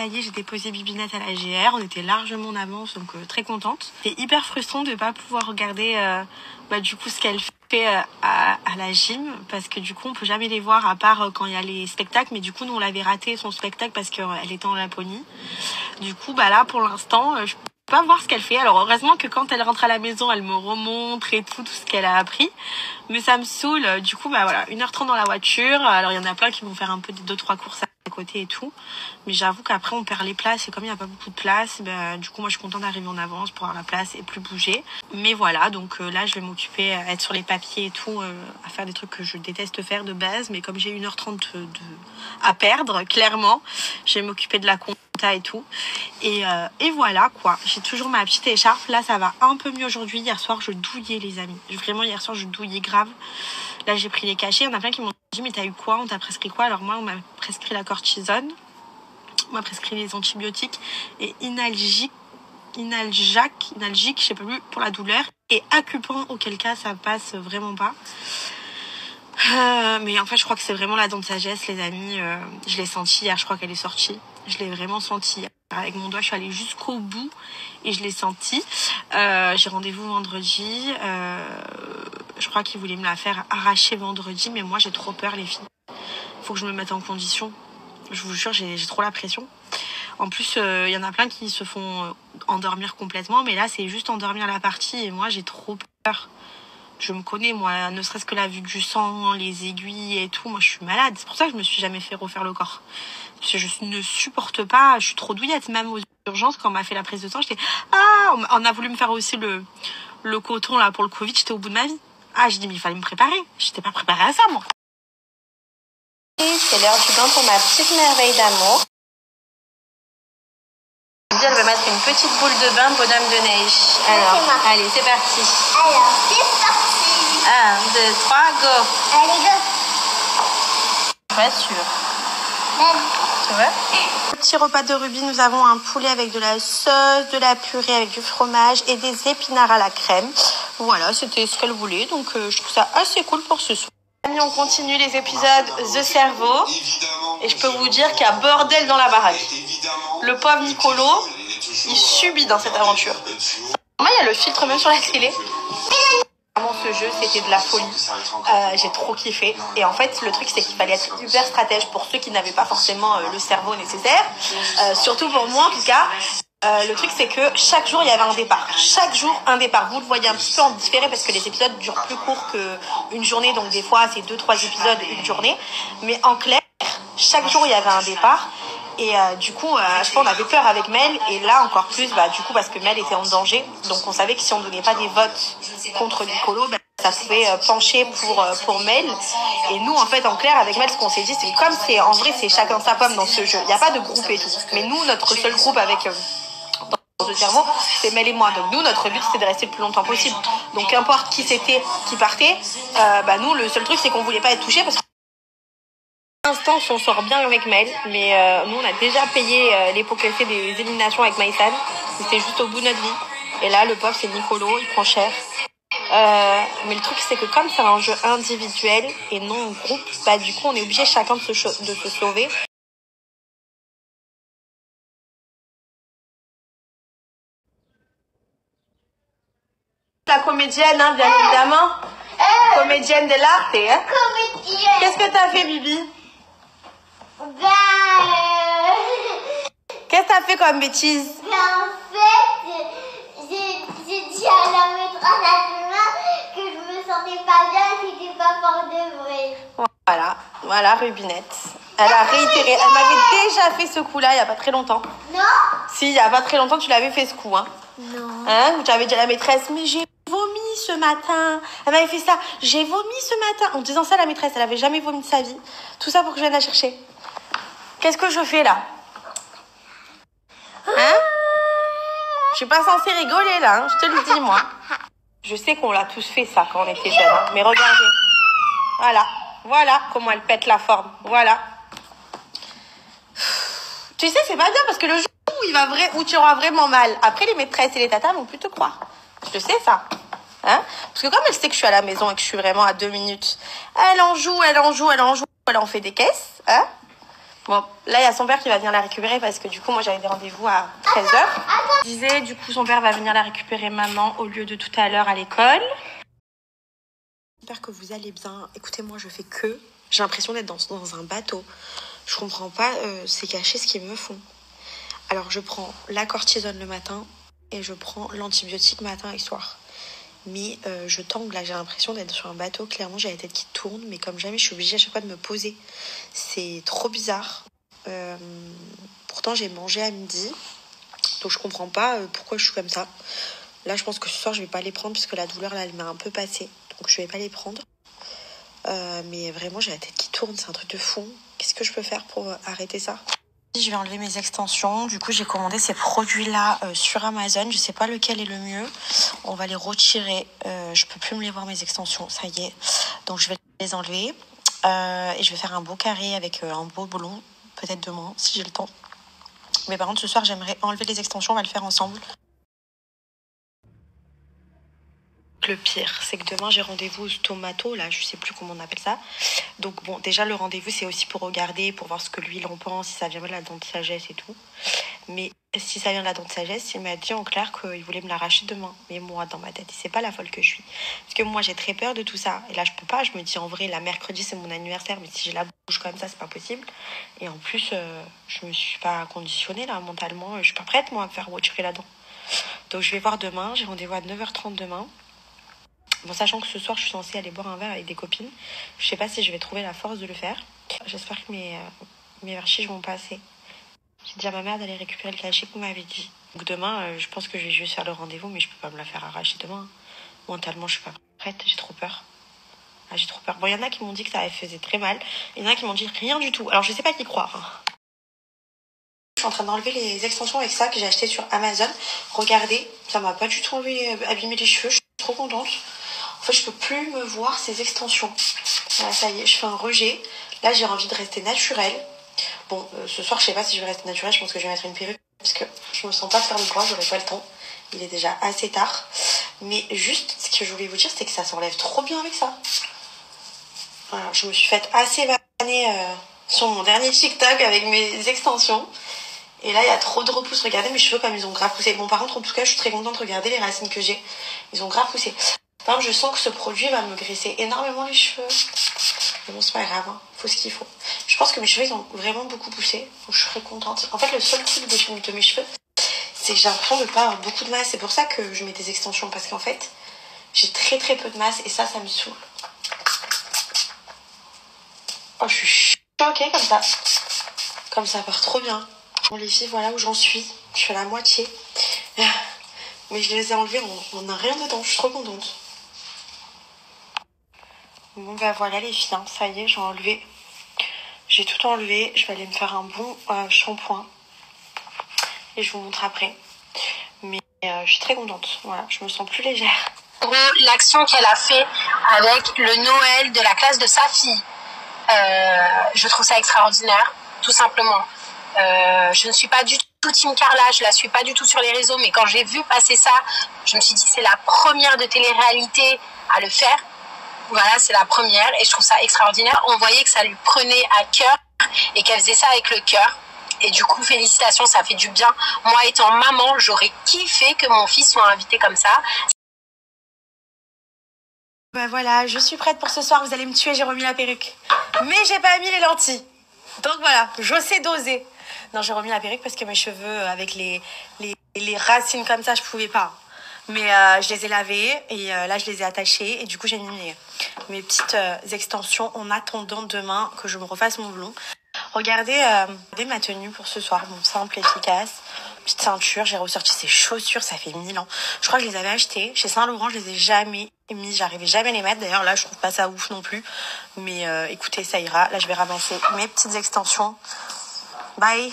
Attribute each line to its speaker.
Speaker 1: ça y est, j'ai déposé Bibinette à la GR. On était largement en avance, donc très contente. C'est hyper frustrant de pas pouvoir regarder du coup ce qu'elle fait à la gym, parce que du coup on peut jamais les voir à part quand il y a les spectacles. Mais du coup nous on l'avait raté son spectacle parce qu'elle était en Laponie. Du coup là pour l'instant je peux pas voir ce qu'elle fait. Alors heureusement que quand elle rentre à la maison, elle me remontre et tout ce qu'elle a appris. Mais ça me saoule. Du coup voilà, 1h30 dans la voiture. Alors il y en a plein qui vont faire un peu 2-3 courses à côté et tout. Mais j'avoue qu'après on perd les places et comme il n'y a pas beaucoup de place, du coup moi je suis contente d'arriver en avance pour avoir la place et plus bouger. Mais voilà, donc là je vais m'occuper à être sur les papiers et tout, à faire des trucs que je déteste faire de base. Mais comme j'ai 1h30 à perdre, clairement, je vais m'occuper de la compta et tout. Et voilà quoi, j'ai toujours ma petite écharpe. Là ça va un peu mieux aujourd'hui. Hier soir je douillais les amis. Vraiment hier soir je douillais grave. Là j'ai pris les cachets. Il y en a plein qui m'ont dit mais t'as eu quoi, on t'a prescrit quoi? Alors moi on m'a prescrit la cortisone, on m'a prescrit les antibiotiques et inalgique, je sais pas plus, pour la douleur, et Acupan, auquel cas ça passe vraiment pas. Mais en fait je crois que c'est vraiment la dent de sagesse les amis. Je l'ai senti hier, je crois qu'elle est sortie. Je l'ai vraiment senti. Avec mon doigt je suis allée jusqu'au bout et je l'ai senti. J'ai rendez-vous vendredi. Je crois qu'ils voulaient me la faire arracher vendredi, mais moi j'ai trop peur les filles. Faut que je me mette en condition. Je vous jure, j'ai trop la pression. En plus, y en a plein qui se font endormir complètement, mais là c'est juste endormir la partie et moi j'ai trop peur. Je me connais, moi, ne serait-ce que la vue du sang, les aiguilles et tout, moi je suis malade. C'est pour ça que je me suis jamais fait refaire le corps. Parce que je ne supporte pas, je suis trop douillette. Même aux urgences, quand on m'a fait la prise de sang, j'étais... Ah, on a voulu me faire aussi le coton là pour le Covid, j'étais au bout de ma vie. Ah, j'ai dit, mais il fallait me préparer. J'étais pas préparée à ça, moi. C'est l'heure du bain pour ma petite merveille d'amour. Elle va mettre une petite boule de bain bonhomme de neige. Alors, allez, c'est parti.
Speaker 2: Alors, c'est parti.
Speaker 1: 1, 2, 3, go.
Speaker 2: Allez, go.
Speaker 1: Pas sûr.
Speaker 2: Même.
Speaker 1: Tu vois? Petit repas de Ruby, nous avons un poulet avec de la sauce, de la purée avec du fromage et des épinards à la crème. Voilà, c'était ce qu'elle voulait, donc je trouve ça assez cool pour ce soir. On continue les épisodes The Cerveau et je peux vous dire qu'il y a bordel dans la baraque. Le pauvre Nicolo, il subit dans cette aventure. Moi, il y a le filtre même sur la télé. Vraiment, ce jeu, c'était de la folie. J'ai trop kiffé. Et en fait, le truc, c'est qu'il fallait être hyper stratège pour ceux qui n'avaient pas forcément le cerveau nécessaire. Surtout pour moi, en tout cas. Le truc c'est que chaque jour il y avait un départ. Chaque jour un départ. Vous le voyez un petit peu en différé parce que les épisodes durent plus court qu'une journée. Donc des fois c'est 2-3 épisodes une journée. Mais en clair, chaque jour il y avait un départ. Et du coup, je pense on avait peur avec Mel. Et là encore plus, du coup parce que Mel était en danger. Donc on savait que si on donnait pas des votes contre Nicolo, ça pouvait pencher pour Mel. Et nous en fait en clair avec Mel, ce qu'on s'est dit c'est que comme c'est en vrai c'est chacun sa pomme dans ce jeu. Il n'y a pas de groupe et tout. Mais nous notre seul groupe avec le cerveau, c'est Mel et moi. Donc nous, notre but, c'est de rester le plus longtemps possible. Donc qu'importe qui c'était, qui partait, nous, le seul truc, c'est qu'on voulait pas être touchés parce que pour l'instant, on sort bien avec Mel, mais nous, on a déjà payé les pots cassés des éliminations avec Maïsan. C'était juste au bout de notre vie. Et là, le pauvre, c'est Nicolo, il prend cher. Mais le truc, c'est que comme c'est un jeu individuel et non en groupe, du coup, on est obligé chacun de se sauver. La comédienne, hein, bien évidemment. Comédienne de l'art, hein.
Speaker 2: Comédienne.
Speaker 1: Qu'est-ce que t'as fait, Bibi? Qu'est-ce que t'as fait comme bêtise?
Speaker 2: En fait, j'ai dit à la maîtresse que je me sentais pas bien et que c'était pas pour de vrai.
Speaker 1: Voilà, Rubinette. Elle a réitéré. Elle m'avait déjà fait ce coup-là il y a pas très longtemps.
Speaker 2: Non.
Speaker 1: Si, il y a pas très longtemps, tu l'avais fait ce coup, hein.
Speaker 2: Non.
Speaker 1: Hein? Où tu avais dit à la maîtresse, mais j'ai vomi ce matin. Elle m'avait fait ça. J'ai vomi ce matin. En disant ça à la maîtresse, elle avait jamais vomi de sa vie. Tout ça pour que je vienne la chercher. Qu'est-ce que je fais là? Hein? Je suis pas censée rigoler là, hein, je te le dis moi. Je sais qu'on l'a tous fait ça quand on était jeunes, hein, mais regardez. Voilà comment elle pète la forme. Voilà. Tu sais, c'est pas bien parce que le jour où tu auras vraiment mal, après les maîtresses et les tatas vont plus te croire. Je sais ça. Hein? Parce que comme elle sait que je suis à la maison et que je suis vraiment à 2 minutes, elle en joue, elle en fait des caisses. Hein? Bon, là, il y a son père qui va venir la récupérer parce que du coup, moi, j'avais des rendez-vous à 13h. Je disais, du coup, son père va venir la récupérer maman au lieu de tout à l'heure à l'école. J'espère que vous allez bien. Écoutez, moi, je fais que... J'ai l'impression d'être dans un bateau. Je comprends pas ces cachets, ce qu'ils me font. Alors, je prends la cortisone le matin et je prends l'antibiotique matin et soir. Mais je tangue, là, j'ai l'impression d'être sur un bateau. Clairement, j'ai la tête qui tourne, mais comme jamais, je suis obligée à chaque fois de me poser. C'est trop bizarre. Pourtant, j'ai mangé à midi, donc je comprends pas pourquoi je suis comme ça. Là, je pense que ce soir, je vais pas les prendre parce que la douleur, là, elle m'a un peu passée. Donc, je vais pas les prendre. Mais vraiment, j'ai la tête qui tourne, c'est un truc de fou. Qu'est-ce que je peux faire pour arrêter ça ? Je vais enlever mes extensions. Du coup, j'ai commandé ces produits-là sur Amazon. Je sais pas lequel est le mieux. On va les retirer. Je peux plus me les voir, mes extensions. Ça y est. Donc, je vais les enlever. Et je vais faire un beau carré avec un beau boulon. Peut-être demain, si j'ai le temps. Mais par contre, ce soir, j'aimerais enlever les extensions. On va le faire ensemble. Le pire, c'est que demain, j'ai rendez-vous au stomato. Là, je sais plus comment on appelle ça. Donc bon, déjà, le rendez-vous, c'est aussi pour regarder, pour voir ce que lui, il en pense, si ça vient de la dent de sagesse et tout. Mais si ça vient de la dent de sagesse, il m'a dit en clair qu'il voulait me l'arracher demain. Mais moi, dans ma tête, c'est pas la folle que je suis. Parce que moi, j'ai très peur de tout ça. Et là, je peux pas. Je me dis, en vrai, la mercredi, c'est mon anniversaire. Mais si j'ai la bouche comme ça, c'est pas possible. Et en plus, je me suis pas conditionnée, là, mentalement. Je suis pas prête, moi, à me faire retirer la dent. Donc, je vais voir demain. J'ai rendez-vous à 9h30 demain. Bon, sachant que ce soir, je suis censée aller boire un verre avec des copines. Je sais pas si je vais trouver la force de le faire. J'espère que mes vertiges vont passer. J'ai dit à ma mère d'aller récupérer le cachet qu'on m'avait dit. Donc demain, je pense que je vais juste faire le rendez-vous, mais je peux pas me la faire arracher demain. Mentalement, je suis pas prête, j'ai trop peur. Ah, j'ai trop peur. Bon, il y en a qui m'ont dit que ça faisait très mal. Il y en a qui m'ont dit rien du tout. Alors, je sais pas qui croire. Hein. Je suis en train d'enlever les extensions avec ça que j'ai acheté sur Amazon. Regardez, ça m'a pas du tout abîmé les cheveux. Je suis trop contente. En fait, je peux plus me voir ces extensions. Voilà, ça y est, je fais un rejet. Là, j'ai envie de rester naturelle. Bon, ce soir, je sais pas si je vais rester naturelle. Je pense que je vais mettre une perruque. Parce que je me sens pas de faire le bras, j'aurai pas le temps. Il est déjà assez tard. Mais juste, ce que je voulais vous dire, c'est que ça s'enlève trop bien avec ça. Voilà, je me suis faite assez vanner sur mon dernier TikTok avec mes extensions. Et là, il y a trop de repousse. Regardez mes cheveux comme ils ont grave poussé. Bon, par contre, en tout cas, je suis très contente. Regardez les racines que j'ai. Ils ont grave poussé. Par contre, je sens que ce produit va me graisser énormément les cheveux. Mais bon, c'est pas grave. Hein. Faut ce qu'il faut. Je pense que mes cheveux, ils ont vraiment beaucoup poussé. Donc, je serais contente. En fait, le seul truc de mes cheveux, c'est que j'ai l'impression de pas avoir beaucoup de masse. C'est pour ça que je mets des extensions. Parce qu'en fait, j'ai très très peu de masse. Et ça me saoule. Oh, je suis choquée comme ça. Comme ça part trop bien. Bon, les filles, voilà où j'en suis. Je suis à la moitié. Mais je les ai enlevés, on n'a rien dedans. Je suis trop contente. Bon, ben voilà les filles, hein. Ça y est, j'ai enlevé. J'ai tout enlevé. Je vais aller me faire un bon shampoing. Et je vous montre après. Mais je suis très contente. Voilà, je me sens plus légère.
Speaker 3: En gros, l'action qu'elle a fait avec le Noël de la classe de sa fille, je trouve ça extraordinaire, tout simplement. Je ne suis pas du tout Team Carla, je la suis pas du tout sur les réseaux, mais quand j'ai vu passer ça, je me suis dit c'est la première de télé-réalité à le faire. Voilà, c'est la première et je trouve ça extraordinaire. On voyait que ça lui prenait à cœur et qu'elle faisait ça avec le cœur. Et du coup, félicitations, ça fait du bien. Moi, étant maman, j'aurais kiffé que mon fils soit invité comme ça.
Speaker 1: Ben voilà, je suis prête pour ce soir. Vous allez me tuer, j'ai remis la perruque. Mais j'ai pas mis les lentilles. Donc voilà, je sais doser. Non, j'ai remis la perruque parce que mes cheveux, avec les racines comme ça, je pouvais pas. Mais je les ai lavés et là, je les ai attachés. Et du coup, j'ai mis mes petites extensions en attendant demain que je me refasse mon blond. Regardez ma tenue pour ce soir. Bon, simple, efficace. Petite ceinture. J'ai ressorti ces chaussures. Ça fait 1000 ans. Je crois que je les avais achetées chez Saint-Laurent. Je les ai jamais mis. J'arrivais jamais à les mettre. D'ailleurs, là, je trouve pas ça ouf non plus. Mais écoutez, ça ira. Là, je vais ramasser mes petites extensions. Bye.